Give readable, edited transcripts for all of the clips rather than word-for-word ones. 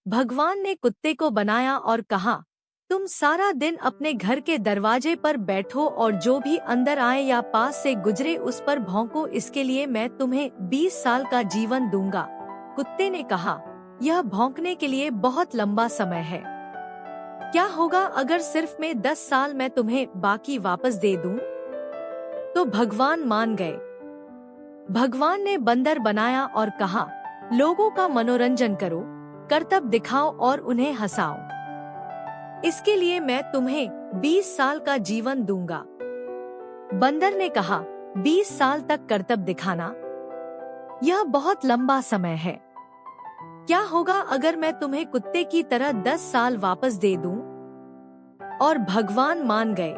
भगवान ने कुत्ते को बनाया और कहा, तुम सारा दिन अपने घर के दरवाजे पर बैठो और जो भी अंदर आए या पास से गुजरे उस पर भौंको, इसके लिए मैं तुम्हें 20 साल का जीवन दूंगा। कुत्ते ने कहा, यह भौंकने के लिए बहुत लंबा समय है। क्या होगा अगर सिर्फ मैं 10 साल में तुम्हें बाकी वापस दे दूं? तो भगवान मान गए। भगवान ने बंदर बनाया और कहा, लोगों का मनोरंजन करो, करतब दिखाओ और उन्हें हंसाओ। इसके लिए मैं तुम्हें 20 साल का जीवन दूंगा। बंदर ने कहा, 20 साल तक करतब दिखाना? यह बहुत लंबा समय है। क्या होगा अगर मैं तुम्हें कुत्ते की तरह 10 साल वापस दे दूं? और भगवान मान गए।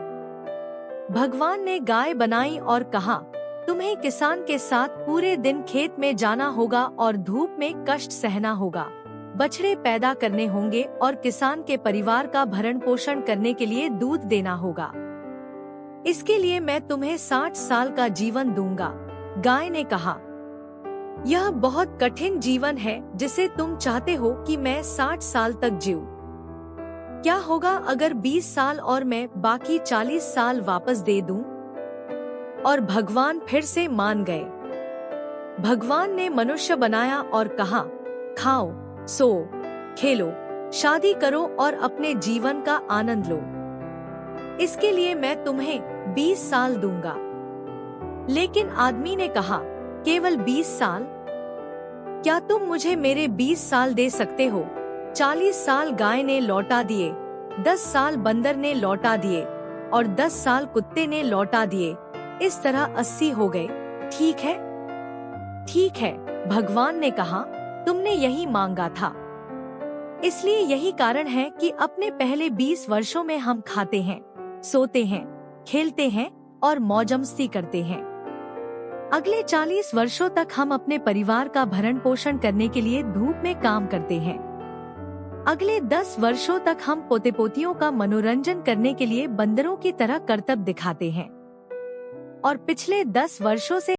भगवान ने गाय बनाई और कहा, तुम्हें किसान के साथ पूरे दिन खेत में जाना होगा और धूप में कष्ट सहना होगा। बछड़े पैदा करने होंगे और किसान के परिवार का भरण पोषण करने के लिए दूध देना होगा। इसके लिए मैं तुम्हें 60 साल का जीवन दूंगा। गाय ने कहा, यह बहुत कठिन जीवन है जिसे तुम चाहते हो कि मैं 60 साल तक जीऊं। क्या होगा अगर 20 साल और मैं बाकी 40 साल वापस दे दूं? और भगवान फिर से मान गए। भगवान ने मनुष्य बनाया और कहा, खाओ, सो, खेलो, शादी करो और अपने जीवन का आनंद लो। इसके लिए मैं तुम्हें 20 साल दूंगा। लेकिन आदमी ने कहा, केवल 20 साल? क्या तुम मुझे मेरे 20 साल दे सकते हो? 40 साल गाय ने लौटा दिए, 10 साल बंदर ने लौटा दिए और 10 साल कुत्ते ने लौटा दिए। इस तरह 80 हो गए। ठीक है? ठीक है, भगवान ने कहा, तुमने यही मांगा था। इसलिए यही कारण है कि अपने पहले 20 वर्षों में हम खाते हैं, सोते हैं, खेलते हैं और मौज-मस्ती करते हैं। अगले 40 वर्षों तक हम अपने परिवार का भरण पोषण करने के लिए धूप में काम करते हैं। अगले 10 वर्षों तक हम पोते पोतियों का मनोरंजन करने के लिए बंदरों की तरह करतब दिखाते हैं। और पिछले 10 वर्षों से